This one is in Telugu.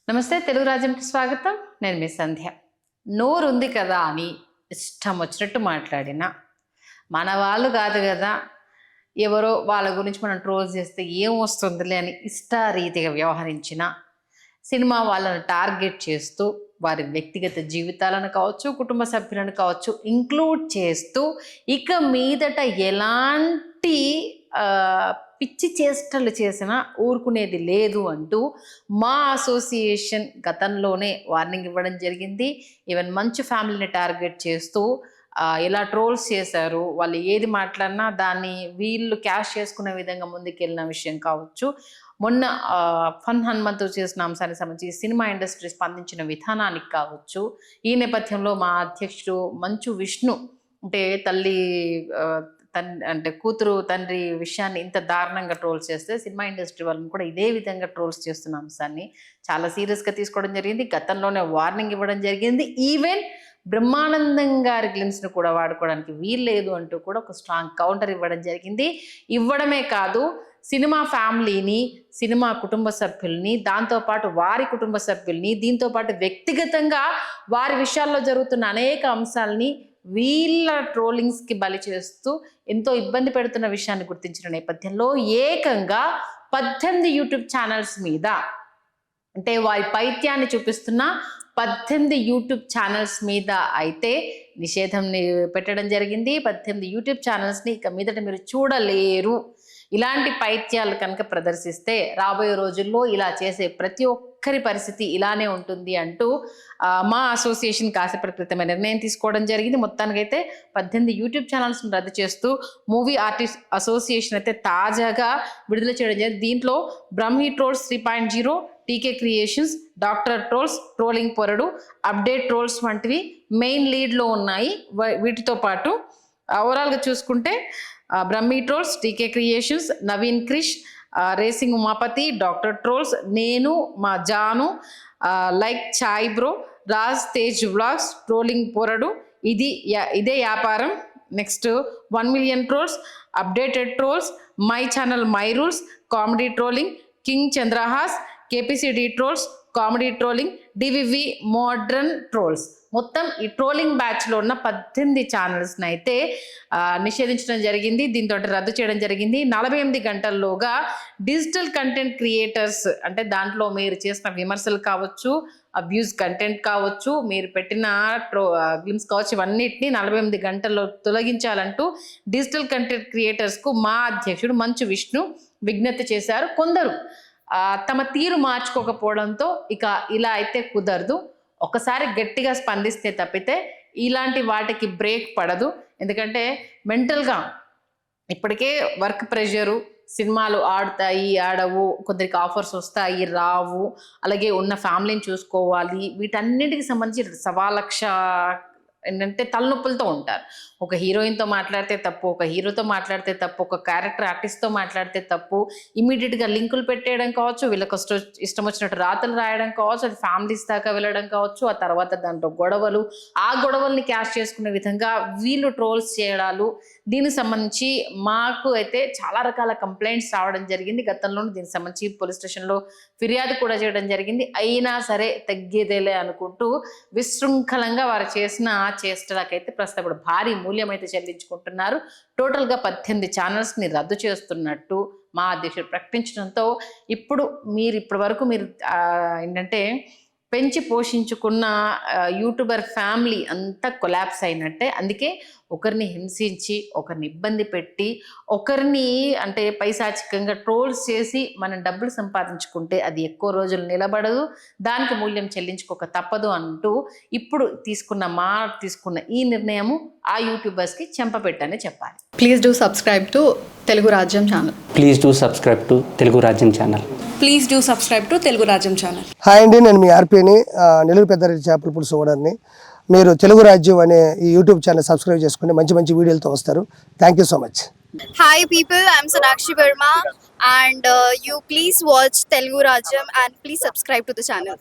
నమస్తే తెలుగు రాజ్యంకి స్వాగతం. నేను మీ సంధ్య. నోరుంది కదా అని ఇష్టం వచ్చినట్టు మాట్లాడినా, మన వాళ్ళు కాదు కదా, ఎవరో వాళ్ళ గురించి మనం ట్రోల్ చేస్తే ఏం వస్తుందిలే అని ఇష్టారీతిగా వ్యవహరించిన, సినిమా వాళ్ళను టార్గెట్ చేస్తూ వారి వ్యక్తిగత జీవితాలను కావచ్చు, కుటుంబ సభ్యులను కావచ్చు ఇంక్లూడ్ చేస్తూ ఇక మీదట ఎలాంటి పిచ్చి చేష్టలు చేసినా ఊరుకునేది లేదు అంటూ మా అసోసియేషన్ గతంలోనే వార్నింగ్ ఇవ్వడం జరిగింది. ఈవెన్ మంచు ఫ్యామిలీని టార్గెట్ చేస్తూ ఇలా ట్రోల్స్ చేశారు, వాళ్ళు ఏది మాట్లాడినా దాన్ని వీళ్ళు క్యాష్ చేసుకునే విధంగా ముందుకెళ్ళిన విషయం కావచ్చు. మొన్న ఫన్ హనుమంతు చేసిన అంశానికి సంబంధించి సినిమా ఇండస్ట్రీ స్పందించిన విధానానికి కావచ్చు. ఈ నేపథ్యంలో మా అధ్యక్షుడు మంచు విష్ణు అంటే అంటే కూతురు తండ్రి విషయాన్ని ఇంత దారుణంగా ట్రోల్స్ చేస్తే సినిమా ఇండస్ట్రీ వాళ్ళని కూడా ఇదే విధంగా ట్రోల్స్ చేస్తున్న అంశాన్ని చాలా సీరియస్గా తీసుకోవడం జరిగింది. గతంలోనే వార్నింగ్ ఇవ్వడం జరిగింది. ఈవెన్ బ్రహ్మానందం గారి గ్లిమ్స్ను కూడా వాడుకోవడానికి వీల్లేదు అంటూ కూడా ఒక స్ట్రాంగ్ కౌంటర్ ఇవ్వడం జరిగింది. ఇవ్వడమే కాదు, సినిమా ఫ్యామిలీని, సినిమా కుటుంబ సభ్యుల్ని, దాంతోపాటు వారి కుటుంబ సభ్యుల్ని, దీంతోపాటు వ్యక్తిగతంగా వారి విషయాల్లో జరుగుతున్న అనేక అంశాలని వీళ్ళ ట్రోలింగ్స్కి బలి చేస్తూ ఎంతో ఇబ్బంది పెడుతున్న విషయాన్ని గుర్తించిన నేపథ్యంలో ఏకంగా 18 యూట్యూబ్ ఛానల్స్ మీద, అంటే వారి పైత్యాన్ని చూపిస్తున్న 18 యూట్యూబ్ ఛానల్స్ మీద అయితే నిషేధం పెట్టడం జరిగింది. 18 యూట్యూబ్ ఛానల్స్ని ఇక మీదట మీరు చూడలేరు. ఇలాంటి పైత్యాలు కనుక ప్రదర్శిస్తే రాబోయే రోజుల్లో ఇలా చేసే ప్రతి ఒక్కరి పరిస్థితి ఇలానే ఉంటుంది అంటూ మా అసోసియేషన్ కాసేపటి క్రితమే నిర్ణయం తీసుకోవడం జరిగింది. మొత్తానికైతే 18 యూట్యూబ్ ఛానల్స్ను రద్దు చేస్తూ మూవీ ఆర్టిస్ట్ అసోసియేషన్ అయితే తాజాగా విడుదల చేయడం జరిగింది. దీంట్లో Brahmi trolls 3.0, TK creations, doctor trolls, trolling పొరడు, అప్డేట్ ట్రోల్స్ వంటివి మెయిన్ లీడ్లో ఉన్నాయి. వీటితో పాటు ఓవరాల్గా చూసుకుంటే Brahmi trolls, TK creations, Naveen Krish, racing Umapathi, doctor trolls, నేను, మా Janu, like chai bro, Raj Tej vlogs, trolling పొరడు, ఇదే వ్యాపారం, next 1 million trolls, updated trolls, my channel my rules, comedy trolling, king Chandrahas, KPCD trolls, comedy trolling, DVV modern trolls. మొత్తం ఈ ట్రోలింగ్ బ్యాచ్లో ఉన్న 18 ఛానల్స్ని అయితే నిషేధించడం జరిగింది. దీంతో రద్దు చేయడం జరిగింది. 48 గంటల్లోగా డిజిటల్ కంటెంట్ క్రియేటర్స్, అంటే దాంట్లో మీరు చేసిన విమర్శలు కావచ్చు, అబ్యూజ్ కంటెంట్ కావచ్చు, మీరు పెట్టిన గ్లిమ్స్ కావచ్చు, ఇవన్నిటిని 48 గంటల్లో తొలగించాలంటూ డిజిటల్ కంటెంట్ క్రియేటర్స్కు మా అధ్యక్షుడు మంచు విష్ణు విజ్ఞప్తి చేశారు. కొందరు తమ తీరు మార్చుకోకపోవడంతో ఇక ఇలా అయితే కుదరదు, ఒకసారి గట్టిగా స్పందిస్తే తప్పితే ఇలాంటి వాటికి బ్రేక్ పడదు. ఎందుకంటే మెంటల్గా ఇప్పటికే వర్క్ ప్రెషరు, సినిమాలు ఆడతాయి ఆడవు, కొందరికి ఆఫర్స్ వస్తాయి రావు, అలాగే ఉన్న ఫ్యామిలీని చూసుకోవాలి, వీటన్నిటికి సంబంధించి 1,00,000 ఏంటంటే తలనొప్పులతో ఉంటారు. ఒక హీరోయిన్తో మాట్లాడితే తప్పు, ఒక హీరోతో మాట్లాడితే తప్పు, ఒక క్యారెక్టర్ ఆర్టిస్ట్తో మాట్లాడితే తప్పు, ఇమీడియట్గా లింకులు పెట్టేయడం కావచ్చు, వీళ్ళకి ఇష్టం వచ్చినట్టు రాతలు రాయడం కావచ్చు, అది ఫ్యామిలీస్ దాకా వెళ్ళడం కావచ్చు, ఆ తర్వాత దాంట్లో గొడవలు, ఆ గొడవల్ని క్యాష్ చేసుకునే విధంగా వీళ్ళు ట్రోల్స్ చేయడాలు, దీనికి సంబంధించి మాకు అయితే చాలా రకాల కంప్లైంట్స్ రావడం జరిగింది. గతంలోనూ దీనికి సంబంధించి పోలీస్ స్టేషన్లో ఫిర్యాదు కూడా చేయడం జరిగింది. అయినా సరే తగ్గేదేలే అనుకుంటూ విశృంఖలంగా వారు చేసిన చేష్టలకైతే ప్రస్తుతం ఇప్పుడు భారీ మూల్యం అయితే చెల్లించుకుంటున్నారు. టోటల్గా 18 ఛానల్స్ని రద్దు చేస్తున్నట్టు మా అధ్యక్షుడు ప్రకటించడంతో ఇప్పటి వరకు మీరు ఏంటంటే పెంచి పోషించుకున్న యూట్యూబర్ ఫ్యామిలీ అంతా కొలాప్స్ అయినట్టే. అందుకే ఒకరిని హింసించి, ఒకరిని ఇబ్బంది పెట్టి, ఒకరిని అంటే పైశాచికంగా ట్రోల్స్ చేసి మనం డబ్బులు సంపాదించుకుంటే అది ఎక్కువ రోజులు నిలబడదు, దానికి మూల్యం చెల్లించుకోక తప్పదు అంటూ ఇప్పుడు తీసుకున్న ఈ నిర్ణయము ఆ యూట్యూబర్స్కి చెంపపెట్టనే చెప్పాలి. Please do subscribe to Telugu Rajyam channel. Please do subscribe to Telugu Rajyam channel. Please do subscribe to Telugu Rajyam channel. Hi అండి, నేను మీ ఆర్పీని, నెల్లూరు పెద్దారెడ్డి చేపల పులుసు ఓనర్ని. మీరు తెలుగు రాజ్యం అనే ఈ యూట్యూబ్ ఛానల్ సబ్స్క్రైబ్ చేసుకుని మంచి వీడియోలతో వస్తారు. Thank you so much. Hi people, I'm Sonakshi Verma and you please watch Telugu Rajyam and please subscribe to the channel.